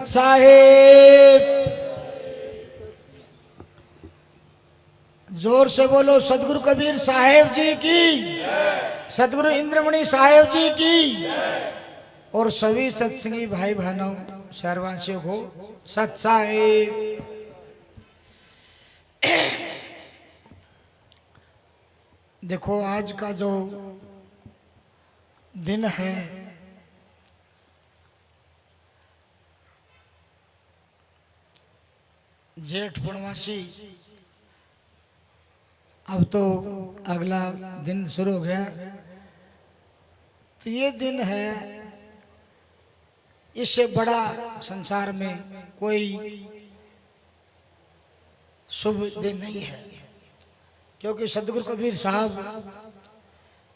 साहेब। जोर से बोलो सदगुरु कबीर साहेब जी की, सदगुरु इंद्रमणि साहेब जी की, और सभी सत्संगी भाई बहनों शहरवासियों को सत साहेब। देखो आज का जो दिन है, जेठ पूर्णमासी, अब तो अगला दिन शुरू हो गया। तो ये दिन है, इससे बड़ा संसार में कोई शुभ दिन नहीं है, क्योंकि सदगुरु कबीर साहब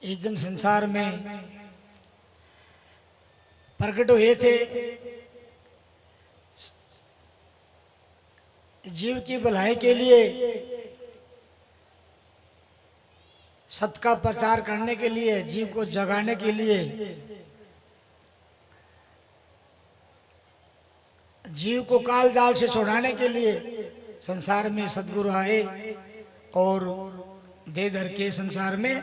इस दिन संसार में प्रकट हुए थे। जीव की भलाई के लिए, सत्य का प्रचार करने के लिए, जीव को जगाने के लिए, जीव को काल जाल से छुड़ाने के लिए संसार में सदगुरु आए और दे धर के संसार में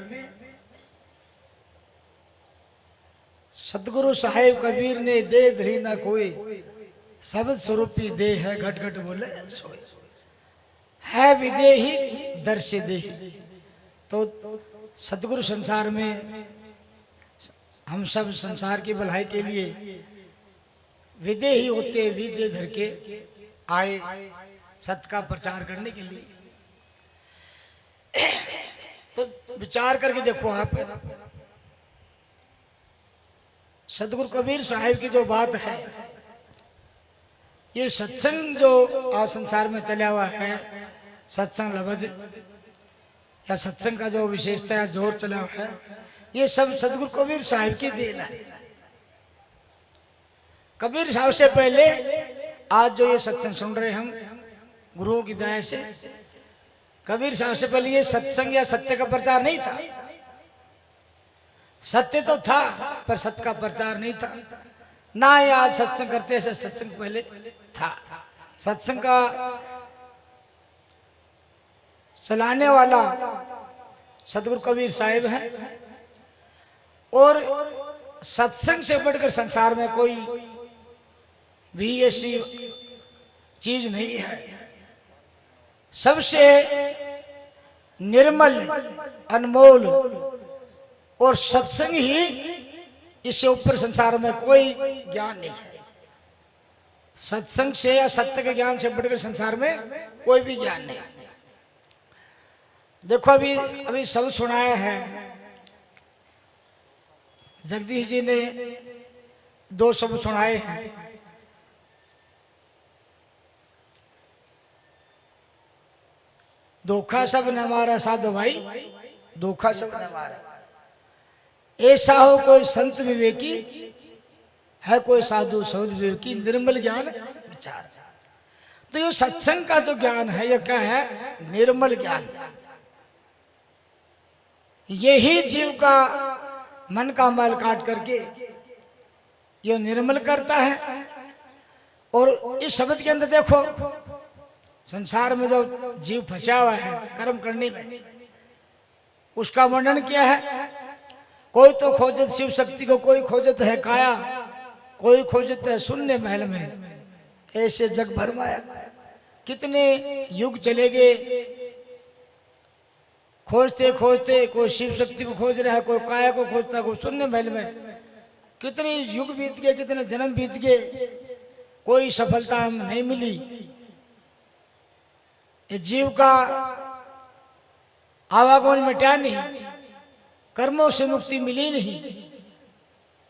सदगुरु साहेब कबीर ने दे धरी ना कोई, शब्द स्वरूपी दे है घट घट बोले सोए, है विदेही दर्श देही। तो सदगुरु संसार में हम सब संसार की भलाई के लिए विदेही होते विदे धर के आए सत्य का प्रचार करने के लिए। तो विचार करके देखो आप, सदगुरु कबीर साहिब की जो बात है, ये सत्संग जो आज संसार में चला हुआ है, सत्संग लफ्ज या सत्संग का जो विशेषता है, जोर चला हुआ है, ये सब सदगुरु कबीर साहिब की देन है। कबीर साहब से पहले आज जो ये सत्संग सुन रहे हम गुरुओं की दया से, कबीर साहब से पहले ये सत्संग या सत्य का प्रचार नहीं था। सत्य तो था पर सत्य का प्रचार नहीं था। ना ये आज सत्संग करते से सत्संग पहले था। सत्संग का चलाने वाला सदगुरु कबीर साहिब है, और सत्संग से बढ़कर संसार में कोई भी ऐसी चीज नहीं है। सबसे निर्मल, अनमोल और सत्संग ही, इससे ऊपर संसार में कोई ज्ञान नहीं है। सत्संग से या सत्य के ज्ञान से बढ़कर संसार में कोई भी ज्ञान नहीं। देखो अभी सब सुनाया है, जगदीश जी ने दो शब्द सुनाए हैं। धोखा सब न हमारा साधु भाई, धोखा सब न हमारा। ऐसा हो कोई संत विवेकी, है कोई साधु सौद विवेकी, निर्मल ज्ञान विचार। तो ये सत्संग का जो ज्ञान है, ये क्या है? निर्मल ज्ञान। यही जीव का मन का मल काट करके ये निर्मल करता है। और इस शब्द के अंदर देखो, संसार में जो जीव फंसा हुआ है कर्म करने में, उसका वर्णन क्या है? कोई तो खोजत शिव शक्ति को, कोई खोजत है काया, कोई खोजत है शून्य महल में, ऐसे जग भर माया। कितने युग चले गए खोजते खोजते, कोई शिव शक्ति को खोज रहा है, कोई काया को खोजता, कोई शून्य महल में। कितने युग बीत गए, कितने जन्म बीत गए, कोई सफलता हम नहीं मिली। ये जीव का आवागमन मिटा नहीं, कर्मों से मुक्ति मिली नहीं,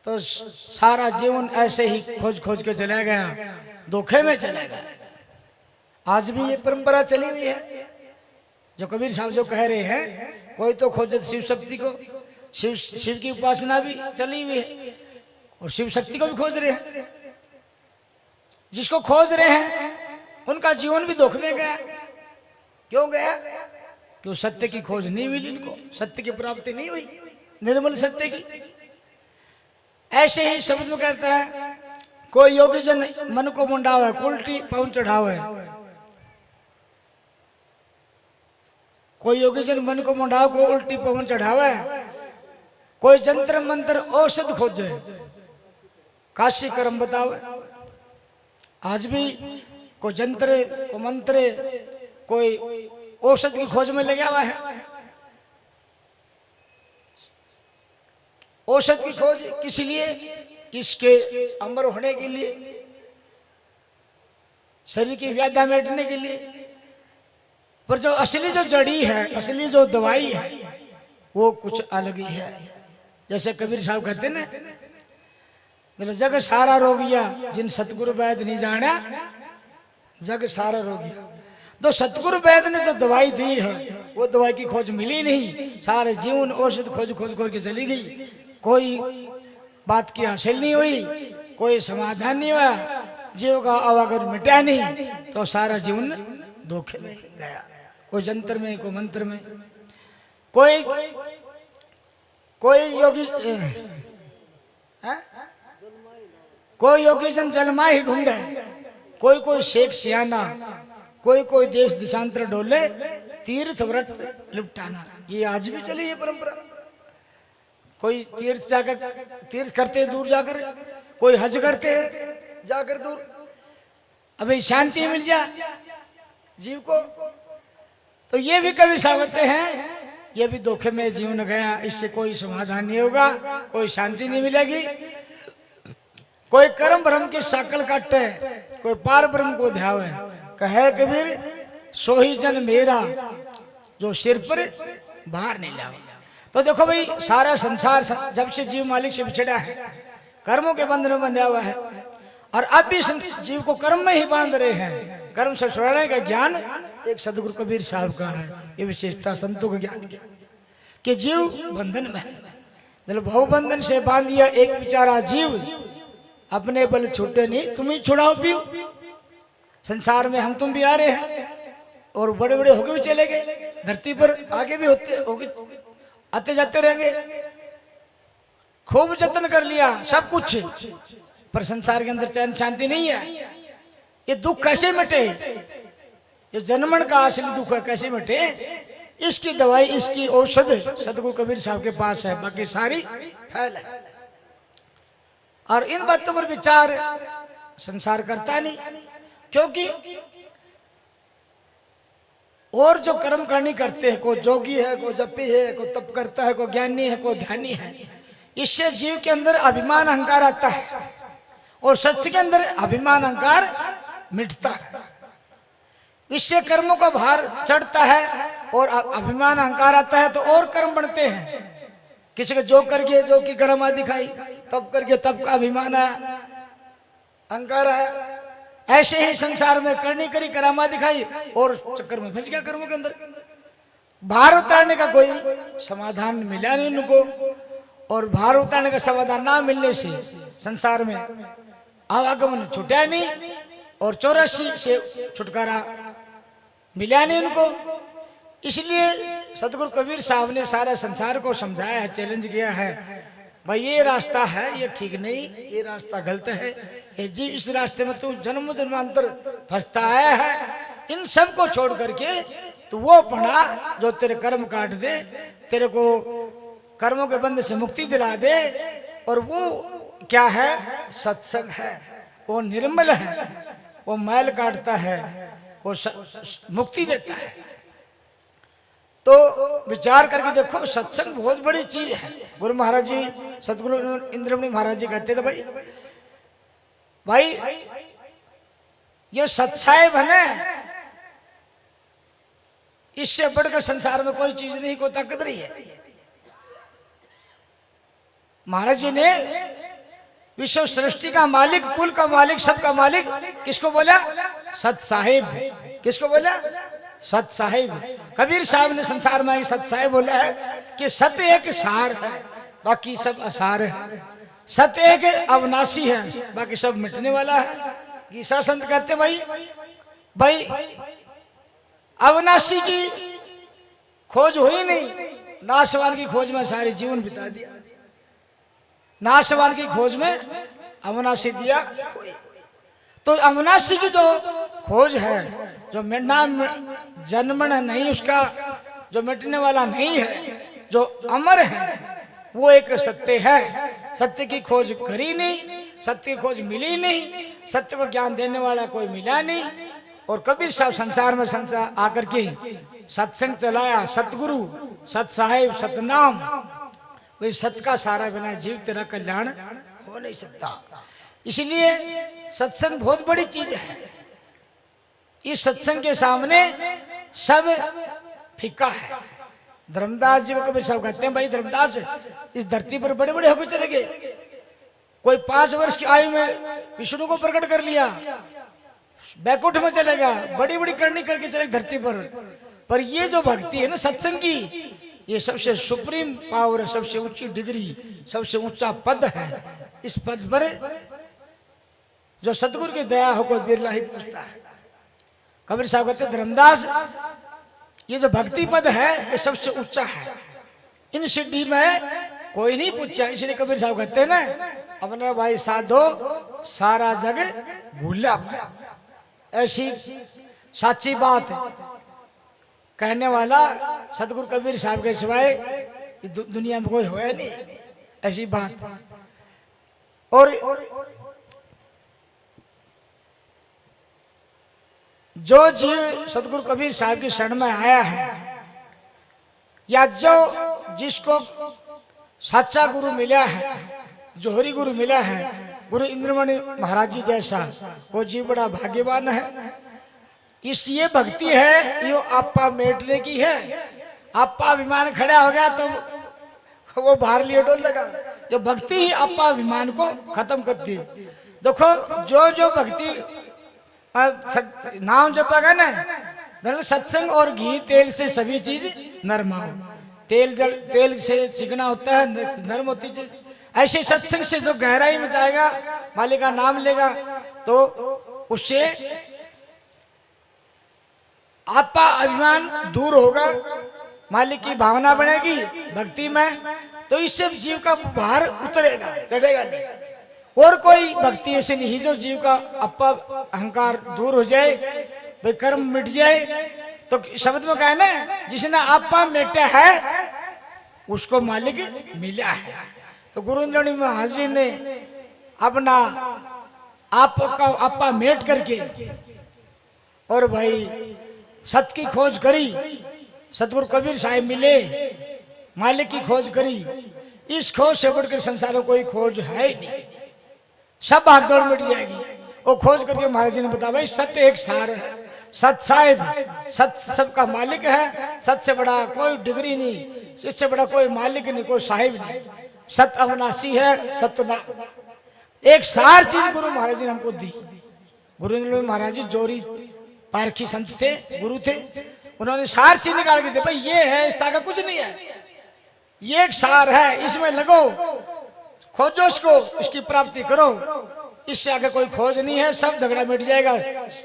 तो सारा जीवन ऐसे ही खोज खोज के चला गया, धोखे में चला गया। आज भी ये परंपरा चली हुई है, जो कबीर साहब जो कह रहे हैं, कोई तो खोजत शिव शक्ति को, शिव की उपासना भी चली हुई है और शिव शक्ति को भी खोज रहे हैं। जिसको खोज रहे हैं उनका जीवन भी धोखे में गया। क्यों गया? क्यों? सत्य की खोज नहीं मिली, इनको सत्य की प्राप्ति नहीं हुई, निर्मल सत्य की। ऐसे ही शब्द में कहता है, कोई योगी जन मन को मुंडावे, उल्टी पवन चढ़ावे। कोई योगी जन मन को मुंडावे, को उल्टी पवन चढ़ावे। कोई जंत्र मंत्र औषध खोजे, काशी कर्म बतावे। आज भी कोई जंत्र को मंत्र, कोई औषध की खोज में लगा हुआ है। औषध की खोज किस लिए? किसके अमर होने के लिए, शरीर की व्याधा मिटने के लिए। पर जो असली जो जड़ी है, असली जो दवाई है, वो कुछ अलग ही है। जैसे कबीर साहब कहते ना, जग सारा रोगिया जिन सतगुरु वैद नहीं जाना, जग सारा रोगिया। तो सतगुरु वैद ने जो दवाई दी है, वो दवाई की खोज मिली नहीं। सारे जीवन औषध खोज खोज खोज के चली गई, कोई बात की हासिल नहीं हुई, कोई समाधान नहीं हुआ, जीव का आवागमन मिटा नहीं, तो सारा जीवन धोखे में गया। कोई जंत्र में, कोई मंत्र में, कोई योगी कोई योगी जन जलमा ही ढूंढे, कोई शेख सियाना, कोई देश दिशांतर डोले, तीर्थ व्रत लिपटाना। ये आज भी चली है परंपरा। कोई तीर्थ करते हैं दूर जाकर, कोई हज करते हैं जाकर दूर। अभी शांति मिल जाए जीव को, तो ये भी कभी सावते हैं, ये भी धोखे में जीवन गया। इससे कोई समाधान नहीं होगा, कोई शांति नहीं मिलेगी। कोई कर्म ब्रह्म की साकल काटे, कोई पार ब्रह्म को ध्यावे। कहे कबीर सोही जन मेरा, जो सिर पर बाहर नहीं लावे। तो देखो भाई, सारा संसार जब से जीव मालिक से बिछड़ा है, कर्मों के बंधन में बंधा हुआ है, और अब भी जीव को कर्म में ही बांध रहे हैं। कर्म से छुड़ाने का ज्ञान एक सदगुरु कबीर साहब का है। ये विशेषता संतों का ज्ञान की, कि जीव बंधन में है। मतलब बहुबंधन से बांध दिया एक बेचारा जीव, अपने बल छूटे नहीं, तुम ही छुड़ाओ पियो। संसार में हम तुम भी आ रहे हैं, और बड़े बड़े होके भी चले गए, धरती पर आगे भी होगे, आते जाते रहेंगे। खूब जतन कर लिया सब कुछ, पर संसार के अंदर चैन शांति नहीं है। ये दुख कैसे मिटे? ये जन्मन का असली दुख है, कैसे मिटे? इसकी दवाई, इसकी औषध सदगुरु कबीर साहब के पास है, बाकी सारी फैल है। और इन बातों पर विचार संसार करता नहीं, क्योंकि और जो कर्म करनी करते हैं, कोई जोगी है, कोई जपी है, कोई तप करता है, कोई ज्ञानी है, कोई ध्यानी है, इससे जीव के अंदर अभिमान अहंकार आता है, और सत्य के अंदर अभिमान अहंकार मिटता है। इससे कर्मों का भार चढ़ता है, और अभिमान अहंकार आता है, तो और कर्म बढ़ते हैं। किसी को जो करके जो की कर्म दिखाई, तब करके तब का अभिमान आया, अहंकार आया। ऐसे ही संसार में करनी करी, करामा दिखाई, और चक्कर में फंस गया कर्मों के अंदर। भार उतारने का कोई समाधान मिला नहीं उनको, और भार उतारने का समाधान ना मिलने से संसार में आवागमन छूटा नहीं, और 84 से छुटकारा मिला नहीं उनको। इसलिए सदगुरु कबीर साहब ने सारे संसार को समझाया है, चैलेंज किया है, भाई ये रास्ता है, ये ठीक नहीं, ये रास्ता गलत है, ये जीव इस रास्ते में तू जन्म जन्मांतर फंसता आया है। इन सब को छोड़ करके तू वो पढ़ा जो तेरे कर्म काट दे, तेरे को कर्मों के बंधन से मुक्ति दिला दे। और वो क्या है? सत्संग है। वो निर्मल है, वो मैल काटता है, वो मुक्ति देता है। तो विचार करके देखो, सत्संग बहुत बड़ी चीज है। गुरु महाराज जी, सतगुरु इंद्रमणि महाराज जी कहते थे, भाई ये सत्साहेब है ना, इससे बढ़कर संसार में कोई चीज नहीं, कोई ताकत नहीं है। महाराज जी ने विश्व सृष्टि का मालिक, कुल का मालिक, सबका मालिक किसको बोला? सत साहिब। किसको बोला? सत साहिब। कबीर साहब ने संसार में सत साहिब बोला है कि सत्य एक सार है, बाकी सब असार है। सत्य एक अविनाशी है, बाकी सब मिटने वाला है। गीसा संत कहते भाई अविनाशी की खोज हुई नहीं, नाशवान की खोज में सारे जीवन बिता दिया। नाशवान की खोज में अविनाशी दिया कोई। तो अविनाशी की जो खोज है, जो नाम जन्मन नहीं, उसका जो मिटने वाला नहीं है, जो अमर है, वो एक सत्य है। सत्य की खोज करी नहीं, सत्य की खोज मिली नहीं, सत्य को ज्ञान देने वाला कोई मिला नहीं। और कबीर साहब संसार में संसार आकर के सत्संग चलाया, सतगुरु, सत साहिब, सतनाम। भाई सत्य का सारा बिना जीव तेरा कल्याण हो नहीं सकता। इसलिए सत्संग बहुत बड़ी चीज है। इस सत्संग के सामने सब फीका है। धर्मदास जी को कबीर साहब कहते हैं, भाई धर्मदास इस धरती पर बड़े बड़े होकर चले गए। कोई 5 वर्ष की आयु में विष्णु को प्रकट कर लिया, बैकुंठ में चले गया, बड़ी बड़ी करनी करके चले धरती पर ये जो भक्ति है ना सत्संग की, ये सबसे सुप्रीम पावर है, सबसे ऊंची डिग्री, सबसे ऊंचा पद है। इस पद पर जो सतगुरु की दया हो कोई बिरला ही पूछता है। कबीर साहब कहते धर्मदास ये जो भक्ति पद है ये सबसे ऊंचा है, इन सिद्धि में कोई नहीं पूछा। इसलिए कबीर साहब कहते हैं ना, अपने भाई साधो सारा जग भूला। ऐसी साची बात कहने वाला सतगुरु कबीर साहब के सिवाय दुनिया में कोई होया नहीं, ऐसी बात। और जो जीव सतगुरु कबीर साहब की शरण में आया है, या जो जिसको सच्चा गुरु मिला है, जोहरी गुरु मिला है, गुरु इंद्रमणि महाराज जी जैसा, वो जीव बड़ा भाग्यवान है। इस ये भक्ति है, यो आपा मेटने की है। आपा अभिमान खड़ा हो गया तो वो बाहर लिए डोल लगा। जो भक्ति ही आपा अभिमान को खत्म करती है। देखो जो जो भक्ति नाम जपेगा ना, सत्संग और घी तेल से सभी चीज नरम। तेल से चिकना होता है, नरम होती चीज। ऐसे सत्संग से जो गहराई में जाएगा, मालिक का नाम लेगा, तो उससे आपका अभिमान दूर होगा, मालिक की भावना बनेगी भक्ति में, तो इससे जीव का भार उतरेगा, चढ़ेगा नहीं। और कोई भक्ति ऐसे नहीं जो जीव का अपा अहंकार दूर हो जाए, भाई कर्म मिट जाए। तो शब्द में कहा ना, जिसने आपा मिटा है उसको मालिक मिला है। तो गुरु इंद्रमणि महाराज जी ने अपना आपका आपा मेट करके और भाई सत की खोज करी, सतगुरु कबीर साहिब मिले, मालिक की खोज करी। इस खोज से बढ़कर संसार में कोई खोज है ही नहीं, सब भागदौड़ मिट जाएगी। वो खोज करके महाराज जी ने बताया, भाई सत्य एक सार है, सत साहिब, सत सबका मालिक है। सत से बड़ा कोई डिग्री नहीं, इससे बड़ा कोई मालिक नहीं, कोई साहिब नहीं। सत अविनाशी है, सत्य एक सार चीज गुरु महाराज जी ने हमको दी। गुरु इंद्रमणि महाराज जी जोरी पारखी संत थे, गुरु थे, उन्होंने सार चीज निकाल के दे, भाई ये है, इस तरह कुछ नहीं है, ये एक सार है, इसमें लगो, खोजो इसको, इसकी प्राप्ति करो। इससे आगे कोई खोज नहीं है, सब झगड़ा मिट जाएगा,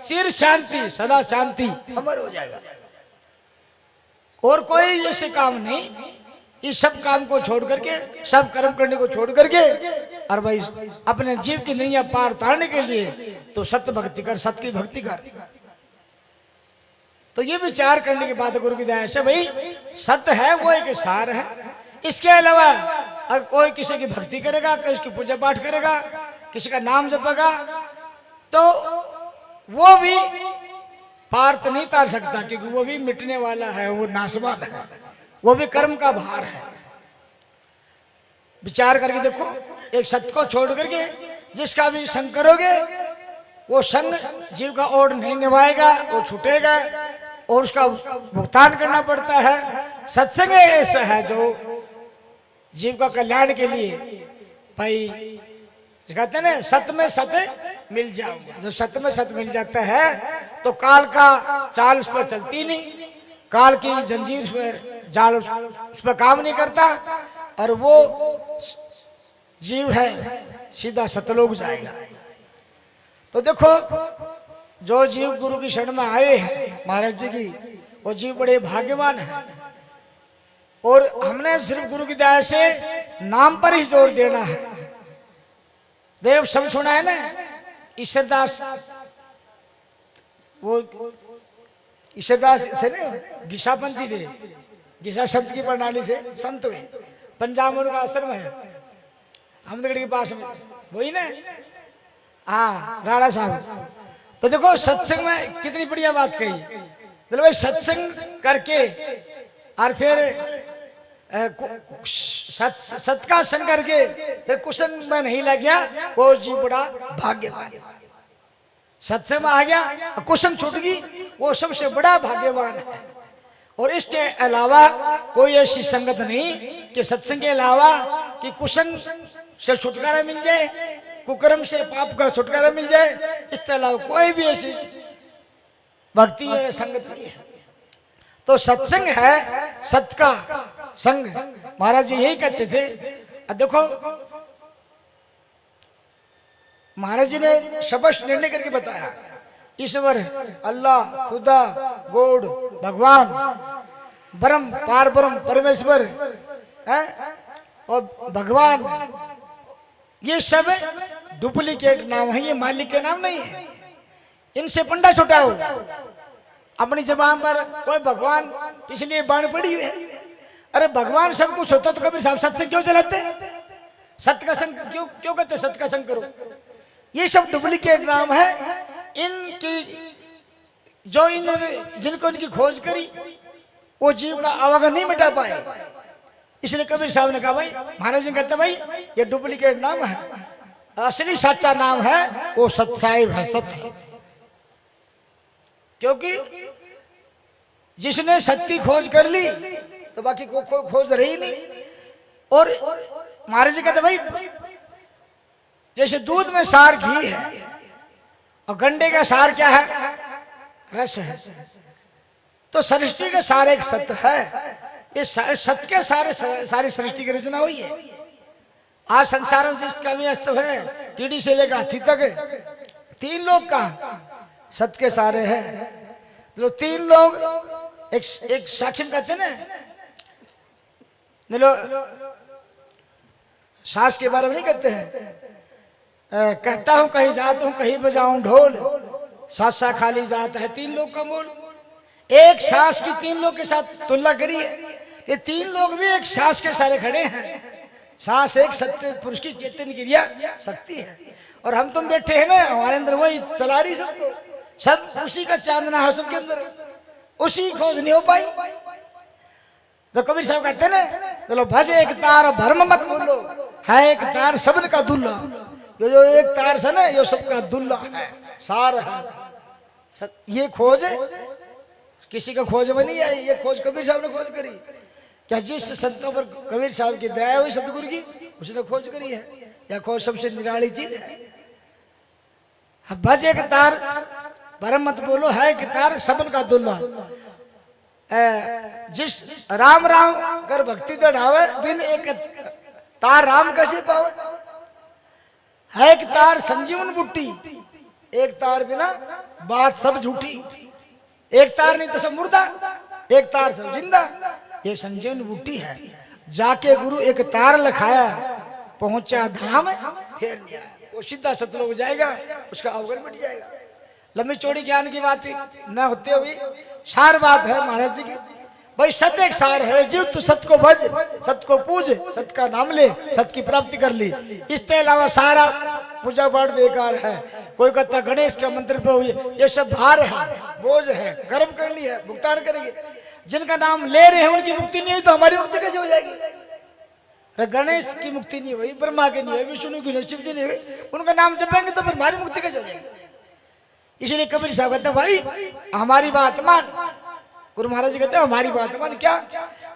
चिर शांति, सदा शांति अमर हो जाएगा। और कोई ऐसे काम नहीं। इस सब काम को छोड़ करके, सब कर्म करने को छोड़ करके, और भाई अपने जीव की नैया पार उतारने के लिए तो सत्य भक्ति कर, सत्य की भक्ति कर। तो ये विचार करने के बाद गुरु की दया से भाई सत्य है, वो एक सार है। इसके अलावा अगर कोई किसी की भक्ति करेगा, किसी की पूजा पाठ करेगा, किसी का नाम जपेगा, तो वो भी पार तो नहीं तार सकता, क्योंकि वो भी मिटने वाला है, वो नाशवान है, वो भी कर्म का भार है। विचार करके देखो, एक सत्य को छोड़ करके जिसका भी संग करोगे, वो संग जीव का ओर नहीं निभाएगा, वो छूटेगा और उसका भुगतान करना पड़ता है। सत्संग ऐसा है जो जीव का कल्याण के लिए, भाई कहते हैं ना, सत्य में सत्य मिल जाऊंगा। जो सत्य में सत्य मिल जाता है तो काल का चाल उस पर चलती नहीं, काल की जंजीर उस पर जाल उस पर काम नहीं करता, और वो जीव है सीधा सतलोक जाएगा। तो देखो, जो जीव गुरु की शरण में आए हैं महाराज जी की, वो जीव बड़े भाग्यवान है। और हमने सिर्फ गुरु की दया से नाम पर ही जोर देना है। देव सब सुना है ना। ईश्वरदास, वो ईश्वरदास थे ना, घिसापंथी थे, घिसा संत की प्रणाली से संत हुए। पंजाब में उनका आश्रम है, अहमदगढ़ के पास में, वही ना। हाँ, राणा साहब। तो देखो सत्संग में कितनी बढ़िया बात कही। चलो भाई, सत्संग करके और फिर सत का संग करके फिर कुशन में नहीं लग गया, वो जी बड़ा भाग्यवान। सत्संग में आ गया, कुशन छूट गई, वो सबसे बड़ा भाग्यवान है। और इसके अलावा कोई ऐसी संगत नहीं कि सत्संग के अलावा कि कुशन से छुटकारा मिल जाए, कुकर्म से पाप का छुटकारा मिल जाए, इसके अलावा कोई भी ऐसी भक्ति है, संगत नहीं है। तो सत्संग है सत का संग। महाराज जी यही कहते थे। अब देखो महाराज जी ने स्पष्ट निर्णय करके बताया, ईश्वर, अल्लाह, खुदा, गॉड, भगवान, ब्रह्म, पार ब्रह्म, परमेश्वर है, और भगवान, ये सब डुप्लीकेट नाम है, ये मालिक के नाम नहीं है। इनसे पंडा छुटाओ। अपनी जबान पर कोई भगवान इसलिए बाण पड़ी है। अरे भगवान सब कुछ होता तो कबीर साहब सत्संग क्यों चलाते? सत्य का संग क्यों कहते? सत्य का संग करो। ये सब डुप्लीकेट नाम है। इनकी जो इन्होंने जिनको इनकी खोज करी वो जीव का आवागमन नहीं मिटा पाए। इसलिए कबीर साहब ने कहा, भाई महाराज जी कहते भाई ये डुप्लीकेट नाम है, असली सच्चा नाम है वो सत साहिब है, सत्य। क्योंकि जिसने सत्य की खोज कर ली तो बाकी को खोज रही नहीं। और महाराज जी कहते भाई जैसे दूध में सार घी है और गंडे का सार क्या है? रस है। तो सृष्टि का सार एक सत्य है। ये सत्य के सारी सृष्टि की रचना हुई है। आज संसार में जिसका भी अस्तित्व है, कीड़ी से लेकर हाथी तक, 3 लोग का सत्य के सारे हैं। तो 3 लोग एक साखी में कहते ना, सास के बारे में नहीं कहते हैं, कहता हूं कहीं जाता हूं कहीं बजाऊं ढोल, सासा खाली जाता है 3 लोग का मोल। एक सांस की 3 लोग के साथ तुलना करिए। ये 3 लोग भी एक सांस के सारे खड़े हैं। सांस एक सत्य पुरुष की चेतन क्रिया शक्ति है। और हम तुम बैठे हैं ना, हमारे अंदर वही चला रही सबको। सब उसी का चांदना है सबके अंदर, उसी खोज नहीं हो पाई। तो कबीर साहब कहते ना, चलो भज एक तार भरम मत बोलो, है एक तार सबन का दुल्ला। जो एक तार से ना ये सबका दुल्ला है, सार है। ये खोज किसी का खोज में नहीं आई, ये खोज कबीर साहब ने खोज करी। क्या जिस संतों पर कबीर साहब की दया हुई सतगुरु की, उसने खोज करी है। यह खोज सबसे निराली चीज है। भज एक तार भरम मत बोलो, है एक तार सबन का दुल्ला। जिस राम राम कर भक्ति दढ़ावे, बिन एक तार राम कैसे पावे। है एक तार संजीवन बुट्टी, एक तार बिना बात सब झूठी। एक तार नहीं तो सब मुर्दा, एक तार सब जिंदा, ये संजीवन बुट्टी है। जाके गुरु एक तार लखाया, पहुंचा धाम फिर नहीं आया। वो सीधा सतलोक जाएगा, उसका अवगुण मिट जाएगा। लंबी चौड़ी ज्ञान की बात न होते हुए सार बात है महाराज जी की। भाई सत्य एक सार है। जीव तू सत्य को भज, सत्य को पूज, सत्य का नाम ले, सत्य की प्राप्ति कर ली। इसके अलावा सारा पूजा पाठ बेकार है। कोई कहता गणेश के मंत्र पे हुई, ये सब भार है, बोझ है, कर्म करनी है, भुगतान करेंगे। जिनका नाम ले रहे हैं उनकी मुक्ति नहीं हुई तो हमारी मुक्ति कैसे हो जाएगी? अरे गणेश की मुक्ति नहीं हुई, ब्रह्मा की नहीं हुई, विष्णु की नहीं, शिव की नहीं हुई, उनका नाम जपेंगे तो फिर हमारी मुक्ति कैसे हो जाएगी? इसलिए कबीर साहब कहते भाई हमारी बात मान। गुरु महाराज जी कहते हैं हमारी बात मान। क्या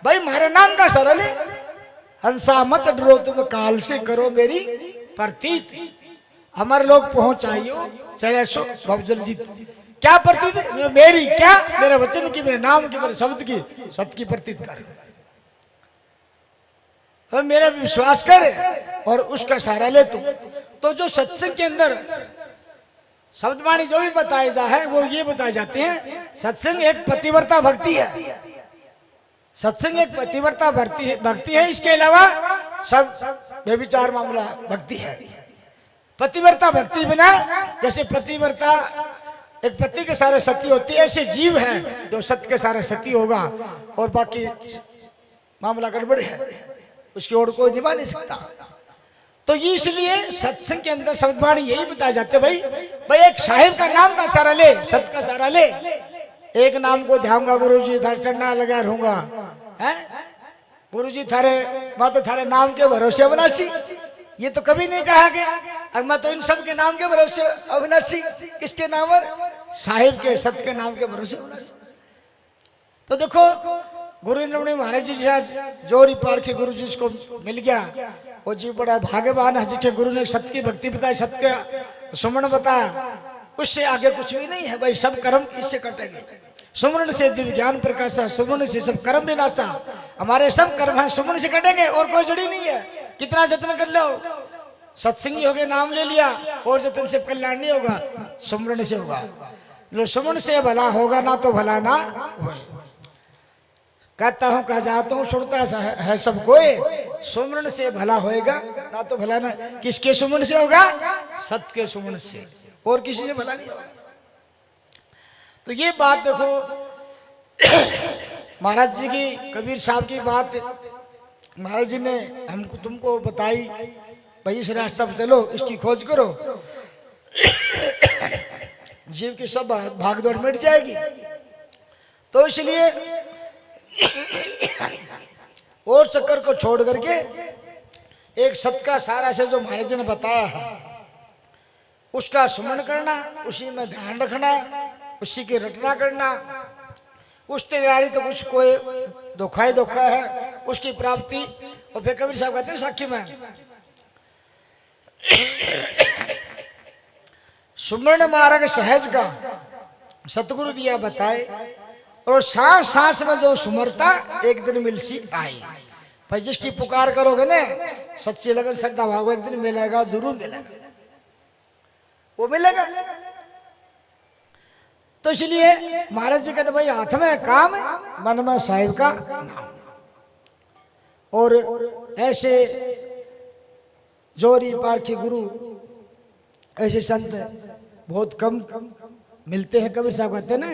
भाई? हमारे नाम का सरल है, हंसा मत डरो तुम काल से करो मेरी प्रतीत। हमारे लोग पहुंचाइयो चले सो भवजल जीत। क्या प्रतीत? मेरी क्या? मेरे वचन की, मेरे नाम की, मेरे शब्द की, सत्य की प्रतीत कर। और मेरा विश्वास कर और उसका सहारा ले तू। तो जो सत्संग के अंदर शब्दवाणी जो भी बताए जा है वो ये बताए जाते हैं, सत्संग एक पतिव्रता भक्ति है। सत्संग एक पतिव्रता भक्ति है। इसके अलावा सब व्यभिचार मामला भक्ति है। पतिव्रता भक्ति बिना, जैसे पतिव्रता एक पति के सारे सती होती है, ऐसे जीव है जो सत्य के सारे सती होगा और बाकी मामला गड़बड़ है, उसकी ओर कोई निभा नहीं सकता। तो इसलिए सत्संग के अंदर शब्दवाणी यही बताया जाते भाई एक साहिब का नाम का सारा ले, सत्य का सारा ले। एक नाम को ध्यान का गुरु जी थारे चढ़ना लगा रहूंगा है, गुरु जी थारे बात थारे नाम के भरोसे अविनाशी, ये तो कभी नहीं कहा गया। और मैं तो इन सब के नाम के भरोसे अविनाशी, किसके नाम पर? साहिब के, सत्य के नाम के भरोसे अविनाशी। तो देखो गुरु इंद्रमणि महाराज जी से जोरी पार के गुरु जी को मिल गया, वो जी बड़ा भाग्यवान है जिसे गुरु ने सत्य की भक्ति बताई, सत्य का सुमरण बताया। उससे आगे कुछ भी नहीं है भाई, सब कर्म इससे कटेंगे। सुमरण से दिव्य ज्ञान प्रकाशा, सुमरण से सब कर्म विनाशा। हमारे सब कर्म है सुमरण से कटेंगे और कोई जड़ी नहीं है। कितना जतन कर लो, सत्संगी हो गए, नाम ले लिया, और जतन से कल्याण नहीं होगा, सुमरण से होगा। जो सुमरण से भला होगा ना तो भला ना हो। कहता हूँ कह जाता हूँ सुनता है सब कोई, सुमरण से भला होएगा ना तो भला ना। किसके सुमरण से होगा? सत्य के सुमरण से, और किसी से भला नहीं होगा। तो ये बात देखो महाराज जी की, कबीर साहब की बात महाराज जी ने हमको तुमको बताई भाई, इस रास्ता पर चलो, इसकी खोज करो, जीव की सब भागदौड़ मिट जाएगी। तो इसलिए और चक्कर को छोड़ करके एक सत्य का सारा से जो महाराज जी ने बताया है उसका स्मरण करना, उसी में ध्यान रखना, उसी की रटना करना। उस तैयारी तो कुछ कोई धोखा ही धोखा है, उसकी प्राप्ति। और फिर कबीर साहब कहते हैं साखी में, सुमरण मार्ग सहज का सतगुरु दिया बताए, और सांस सांस में जो सुमरता एक दिन मिलसी आई। भाई जिसकी पुकार करोगे ना, सच्ची लगन श्रद्धा भाव, एक दिन मिलेगा, जरूर मिलेगा, वो मिलेगा। तो इसलिए महाराज जी कहते भाई हाथ में काम, मन में साहिब का नाम। और ऐसे जोरी पारखी गुरु, ऐसे संत बहुत कम मिलते हैं। कबीर साहब कहते हैं ना,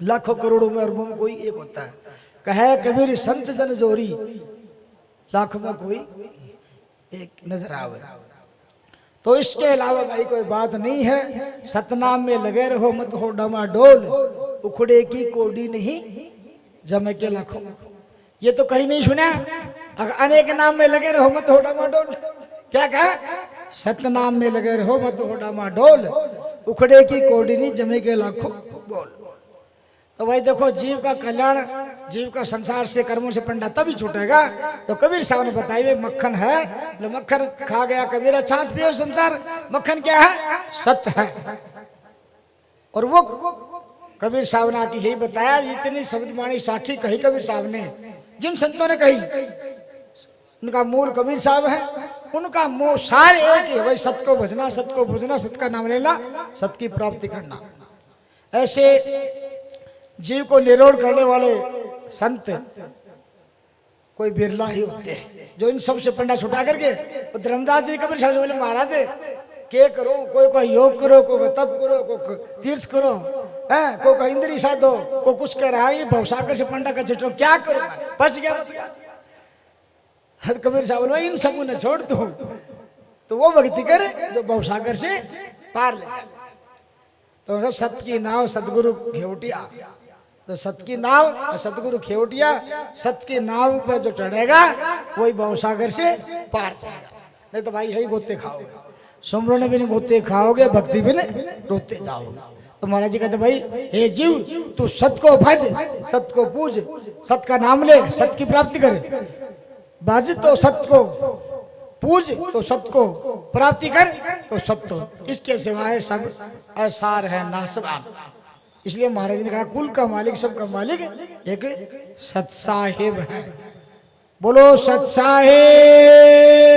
लाखों करोड़ों में अरबों में कोई एक होता है। कहे कबीर संत जन जोरी, लाखों में कोई एक नजर आवे। तो इसके अलावा भाई कोई बात नहीं है। सतनाम में लगे रहो, मत हो डमाडोल, उखड़े की कोडी नहीं जमे के लाखों। ये तो कहीं नहीं सुना। अगर अनेक नाम में लगे रहो, मत हो डमाडोल। क्या कहा? सतनाम में लगे रहो, मत हो डमाडोल, उखड़े की कोडी नहीं जमे के लाखों बोल। तो भाई देखो, जीव का कल्याण, जीव का संसार से कर्मों से पंडा तभी छूटेगा। तो कबीर साहब ने बताई मक्खन है, जो मक्खन खा गया कबीरा, छाछ पियो संसार। मक्खन क्या है? सत्य है। और वो कबीर साहब ने आके यही बताया। इतनी शब्दवाणी साखी कही कबीर साहब ने, जिन संतों ने कही उनका मूल कबीर साहब है। उनका मोह सारे एक ही, वही सत्य को भजना, सत्य को भजना, सत्य का नाम लेना, सत्य की प्राप्ति करना। ऐसे जीव को निरोध करने वाले संत कोई बिरला ही होते हैं, जो इन सब से पंडा छुटा करके। तो धर्मदास जी कबीर साहब से बोले, महाराज के करो, कोई योग करो, कोई तप करो, कोई तीर्थ करो, है कोई इंद्री साधो, कोई कुछ कर रहा है, भवसागर से पंडा का छिटो, क्या करो? फंस गया मत गया। कबीर साहब बोले इन सबको न छोड़ दो, तो वो भक्ति करे जो भवसागर से पार ले। तो सत्य की नाव सतगुरु खेवटिया, तो सत्य की नाव सतगुरु खेवटिया, सत्य की नाव पे जो चढ़ेगा वही भवसागर से पार जाएगा। नहीं तो भाई यही गोते खाओगे, सुमरण भी नहीं गोते खाओगे, भक्ति भी नहीं रोते जाओगे। तो महाराज जी कहते भाई हे जीव, तू सत्य को भज, सत्य को पूज, सत्य का नाम ले, सत्य की प्राप्ति करे। भज तो सत्य को, पूज तो सत्य को, प्राप्ति कर तो सत्य। इसके सिवाय सब असार है, नाशवान। इसलिए महाराज ने कहा कुल का मालिक, सबका मालिक एक सत साहिब है। बोलो सत साहिब।